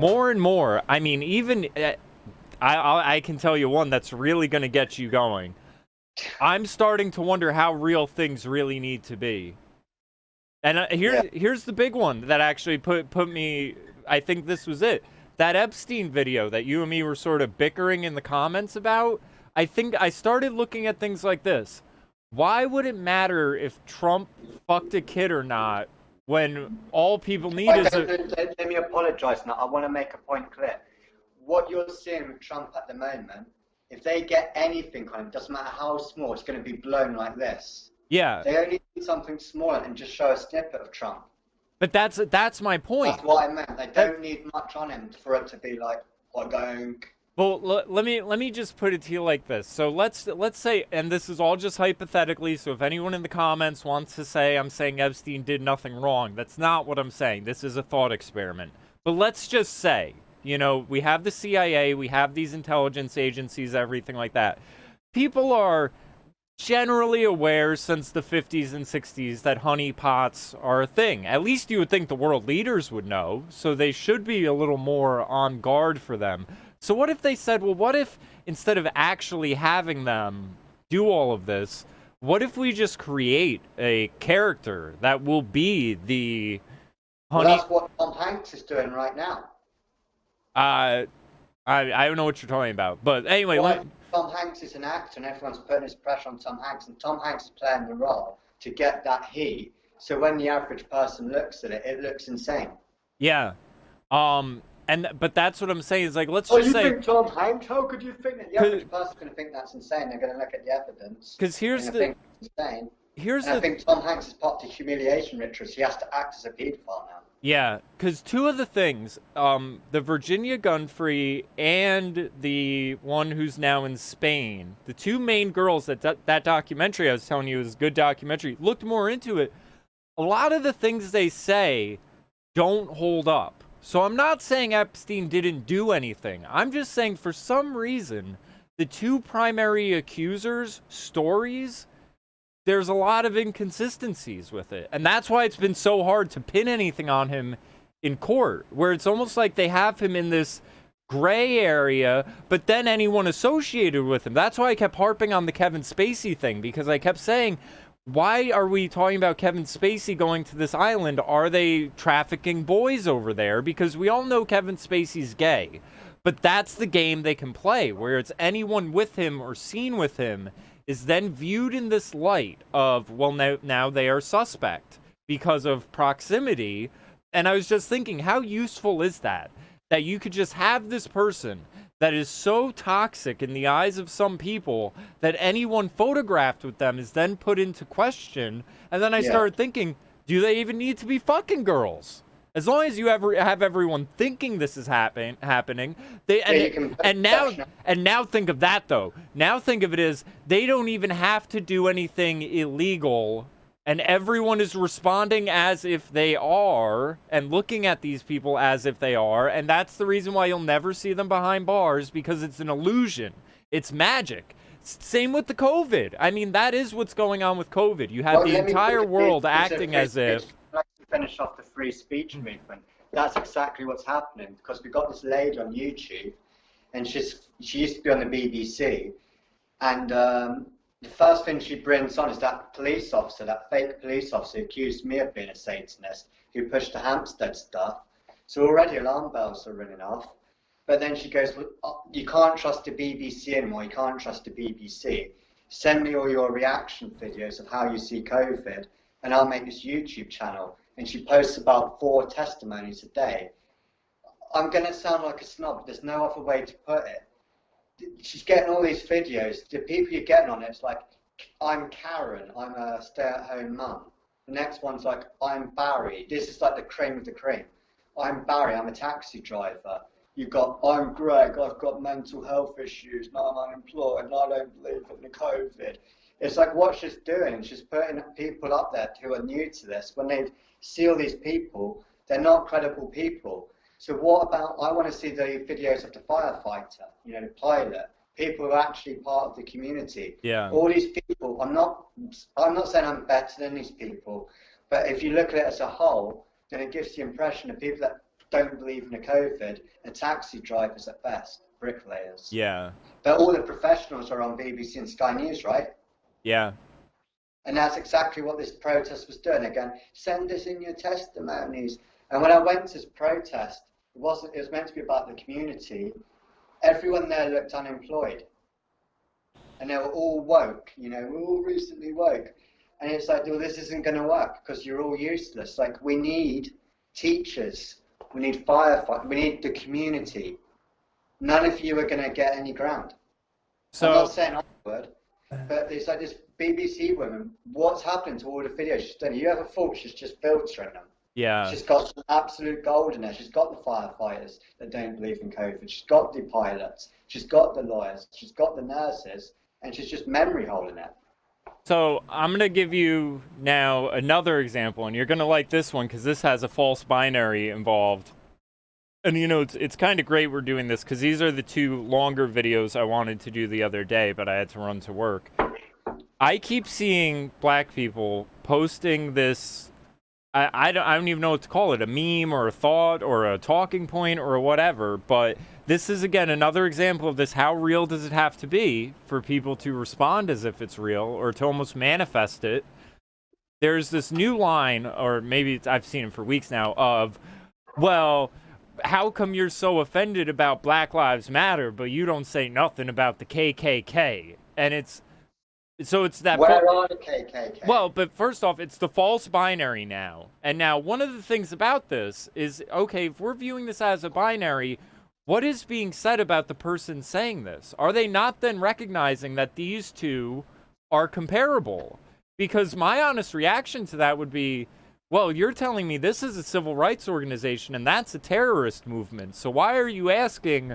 more and more, I mean, even I can tell you one that's really going to get you going. I'm starting to wonder how real things really need to be. And here's the big one that actually put me, I think this was it. That Epstein video that you and me were sort of bickering in the comments about, I think I started looking at things like this. Why would it matter if Trump fucked a kid or not when all people need is a... Let me apologize now. I want to make a point clear. What you're seeing with Trump at the moment, if they get anything on it, doesn't matter how small, it's going to be blown like this. Yeah. They only need something smaller and just show a snippet of Trump. But that's my point. That's what I meant. They don't need much on him for it to be like, going. Well, let me just put it to you like this. So let's say, and this is all just hypothetically, so if anyone in the comments wants to say I'm saying Epstein did nothing wrong, that's not what I'm saying. This is a thought experiment. But let's just say, you know, we have the CIA, we have these intelligence agencies, everything like that. People are generally aware since the 50s and 60s that honeypots are a thing. At least you would think the world leaders would know, so they should be a little more on guard for them. So what if they said, well, what if instead of actually having them do all of this, what if we just create a character that will be the honey... Well, that's what Tom Hanks is doing right now. I don't know what you're talking about, but anyway... Well, Tom Hanks is an actor and everyone's putting his pressure on Tom Hanks, and Tom Hanks is playing the role to get that heat, so when the average person looks at it, it looks insane. Yeah. But that's what I'm saying is like, let's just say... Oh, you think Tom Hanks? How could you think that? The average person's going to think that's insane. They're going to look at the evidence. Because here's the... Think it's insane. I think Tom Hanks is part of the humiliation rituals. He has to act as a pedophile now. Yeah, because two of the things, the Virginia gun-free and the one who's now in Spain, the two main girls that documentary I was telling you is a good documentary, looked more into it. A lot of the things they say don't hold up. So I'm not saying Epstein didn't do anything. I'm just saying for some reason, the two primary accusers' stories, there's a lot of inconsistencies with it. And that's why it's been so hard to pin anything on him in court, where it's almost like they have him in this gray area, but then anyone associated with him. That's why I kept harping on the Kevin Spacey thing, because I kept saying, why are we talking about Kevin Spacey going to this island? Are they trafficking boys over there? Because we all know Kevin Spacey's gay. But that's the game they can play, where it's anyone with him or seen with him is then viewed in this light of, well, now they are suspect because of proximity. And I was just thinking, how useful is that? That you could just have this person that is so toxic in the eyes of some people that anyone photographed with them is then put into question. And then I started thinking, do they even need to be fucking girls? As long as you have everyone thinking this is happening, and now think of that though. Now think of it as they don't even have to do anything illegal, and everyone is responding as if they are, and looking at these people as if they are, and that's the reason why you'll never see them behind bars, because it's an illusion. It's magic. Same with the COVID. I mean, that is what's going on with COVID. You have the entire world acting as if... Finish off the free speech movement. That's exactly what's happening, because we got this lady on YouTube, and she used to be on the BBC, and the first thing she brings on is that police officer, that fake police officer who accused me of being a Satanist, who pushed the Hampstead stuff. So already alarm bells are ringing off. But then she goes, well, you can't trust the BBC anymore, you can't trust the BBC. Send me all your reaction videos of how you see COVID, and I'll make this YouTube channel. And she posts about 4 testimonies a day. I'm going to sound like a snob, there's no other way to put it. She's getting all these videos. The people you're getting on it's like, I'm Karen, I'm a stay-at-home mum. The next one's like, I'm Barry. This is like the cream of the cream. I'm Barry, I'm a taxi driver. You've got, I'm Greg, I've got mental health issues, now I'm unemployed, and I don't believe in the COVID. It's like what she's doing, she's putting people up there who are new to this. When they see all these people, they're not credible people. So what about, I want to see the videos of the firefighter, you know, the pilot, people who are actually part of the community. Yeah. All these people, I'm not saying I'm better than these people, but if you look at it as a whole, then it gives the impression of people that don't believe in the COVID are taxi drivers at best, bricklayers. Yeah. But all the professionals are on BBC and Sky News, right? Yeah. And that's exactly what this protest was doing. Again, send us in your testimonies. And when I went to this protest, it was meant to be about the community. Everyone there looked unemployed. And they were all woke, you know, we're all recently woke. And it's like, well, this isn't going to work because you're all useless. Like, we need teachers, we need firefighters, we need the community. None of you are going to get any ground. So, I'm not saying I would, but it's like this BBC woman, what's happened to all the videos she's done? You ever thought she's just filtering them? Yeah. She's got some absolute gold in there. She's got the firefighters that don't believe in COVID. She's got the pilots. She's got the lawyers. She's got the nurses. And she's just memory holding it. So I'm going to give you now another example, and you're going to like this one because this has a false binary involved. And, you know, it's kind of great we're doing this because these are the two longer videos I wanted to do the other day, but I had to run to work. I keep seeing black people posting this, I don't even know what to call it, a meme or a thought or a talking point or whatever, but this is, again, another example of this. How real does it have to be for people to respond as if it's real or to almost manifest it? There's this new line, or maybe I've seen it for weeks now, of, well, how come you're so offended about Black Lives Matter, but you don't say nothing about the KKK? And it's that. Where are the KKK? Well, but first off, it's the false binary now. And now one of the things about this is, okay, if we're viewing this as a binary, what is being said about the person saying this? Are they not then recognizing that these two are comparable? Because my honest reaction to that would be, well, you're telling me this is a civil rights organization and that's a terrorist movement. So why are you asking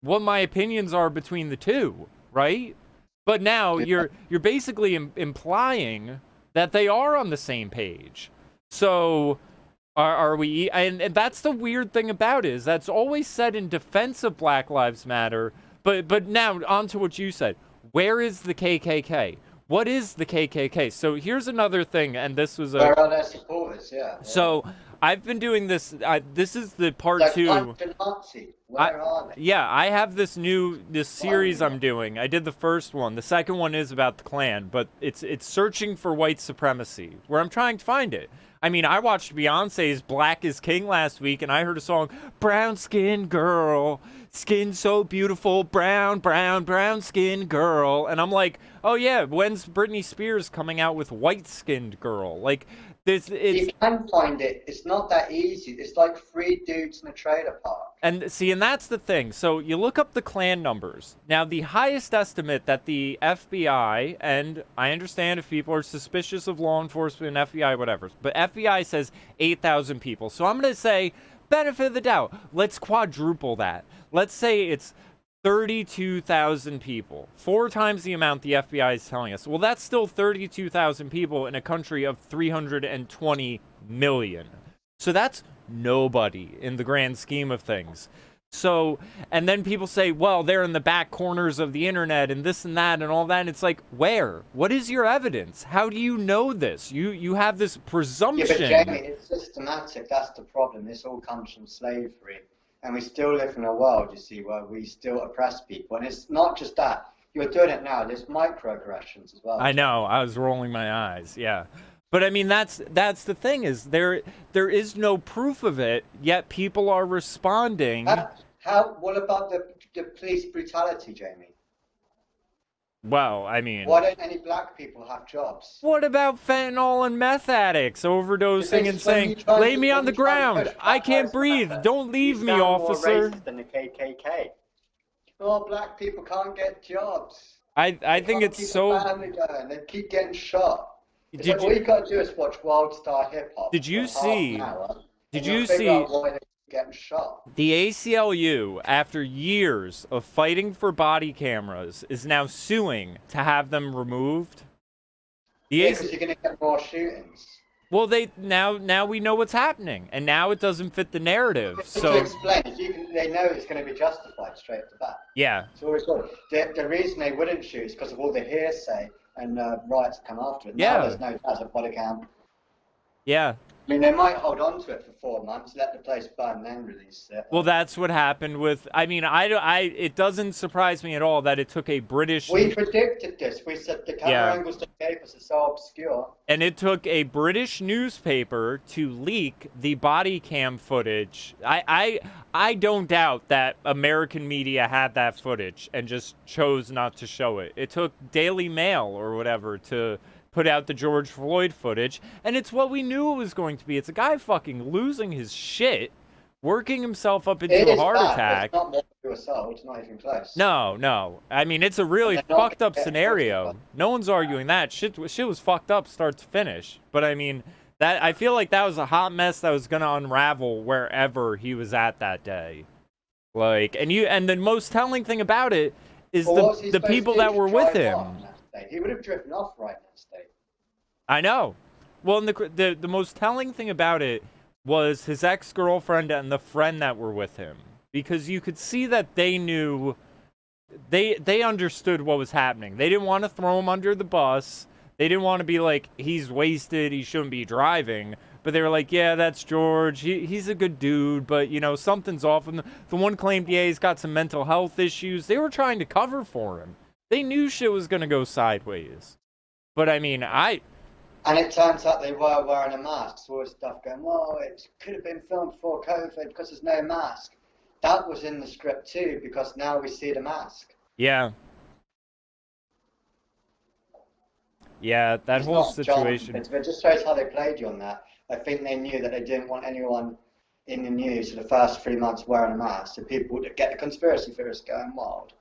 what my opinions are between the two, right? But now you're basically implying that they are on the same page. So are we? And that's the weird thing about it, is that's always said in defense of Black Lives Matter. But now on to what you said. Where is the KKK? What is the KKK? So here's another thing, and this was where are their supporters? Yeah. So I've been doing this. This is the part like 2. Nazi. Where are they? Yeah, I have this series I'm doing. I did the first one. The second one is about the Klan, but it's searching for white supremacy, where I'm trying to find it. I mean, I watched Beyonce's Black is King last week, and I heard a song, brown skin girl, skin so beautiful, brown, brown, brown skin girl. And I'm like, oh yeah, when's Britney Spears coming out with white skinned girl? Like, you can find it. It's not that easy. It's like 3 dudes in a trailer park. And see, and that's the thing. So you look up the Klan numbers. Now, the highest estimate that the FBI, and I understand if people are suspicious of law enforcement and FBI, whatever, but FBI says 8,000 people. So I'm going to say, benefit of the doubt, let's quadruple that. Let's say it's 32,000 people, 4 times the amount the FBI is telling us. Well, that's still 32,000 people in a country of 320 million. So that's nobody in the grand scheme of things. So, and then people say, well, they're in the back corners of the internet and this and that and all that. And it's like, where? What is your evidence? How do you know this? You have this presumption. Yeah, but Jamie, it's systematic. That's the problem. This all comes from slavery. And we still live in a world, you see, where we still oppress people. And it's not just that. You're doing it now. There's microaggressions as well. I know. I was rolling my eyes. Yeah. But I mean, that's the thing, is there is no proof of it, yet people are responding. What about the police brutality, Jamie? Well, I mean, why don't any black people have jobs? What about fentanyl and meth addicts overdosing and saying, lay me on the ground, I can't breathe, don't leave me, officer? More racist than the KKK. Oh, black people can't get jobs. I think it's so... Family going. They keep getting shot. All you got to do is watch Wild Star Hip Hop. Did you see... Did you see... see... getting shot. The ACLU, after years of fighting for body cameras, is now suing to have them removed. Because you're going to get more shootings. Well, now we know what's happening, and now it doesn't fit the narrative. So to explain, they know it's going to be justified straight off the bat. Yeah. It's always good. The reason they wouldn't shoot is because of all the hearsay and riots that come after it. Yeah. Now there's no body cam. Yeah. I mean, they might hold on to it for 4 months, let the place burn, then release it. Well, that's what happened with. I mean, it doesn't surprise me at all that it took a British. We predicted this. We said the camera angles they gave us are so obscure. And it took a British newspaper to leak the body cam footage. I don't doubt that American media had that footage and just chose not to show it. It took Daily Mail or whatever to put out the George Floyd footage, and it's what we knew it was going to be. It's a guy fucking losing his shit, working himself up into a heart attack. It's not more suicide, it's not even close. No. I mean, it's a really fucked up scenario. No one's arguing that. Shit was fucked up start to finish. But I mean, that I feel like that was a hot mess that was gonna unravel wherever he was at that day. Like, and the most telling thing about it is the people that were with him. He would have driven off right next day. I know. Well, and the most telling thing about it was his ex-girlfriend and the friend that were with him, because you could see that they knew, they understood what was happening. They didn't want to throw him under the bus. They didn't want to be like, he's wasted, he shouldn't be driving. But they were like, yeah, that's George. He's a good dude, but, you know, something's off. And the one claimed, yeah, he's got some mental health issues. They were trying to cover for him. They knew shit was going to go sideways. But, I mean, And it turns out they were wearing a mask. So all this stuff going, oh, it could have been filmed before COVID because there's no mask. That was in the script too, because now we see the mask. Yeah. Yeah, that whole situation. It just shows how they played you on that. I think they knew that they didn't want anyone in the news for the first 3 months wearing a mask, so people would get the conspiracy theorists going wild.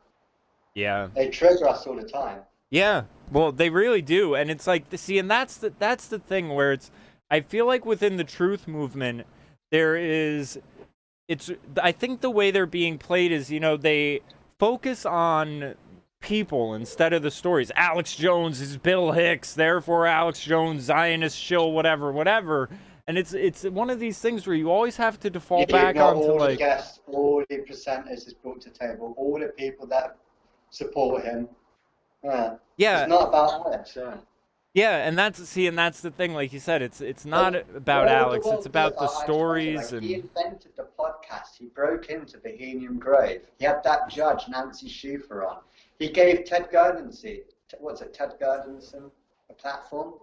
Yeah. They trigger us all the time. Yeah, well, they really do, and it's like, see, and that's the thing where I feel like within the truth movement, I think the way they're being played is, you know, they focus on people instead of the stories. Alex Jones is Bill Hicks, therefore Alex Jones, Zionist shill, whatever. And it's one of these things where you always have to default back onto all like the guests, all the presenters is brought to table, all the people that support him. Yeah. It's not about Alex. Yeah, and that's the thing. Like you said, it's not about Alex. It's about the stories. He invented the podcast. He broke into Bohemian Grove. He had that judge Nancy Schufer on. He gave Ted Gurdenson a platform.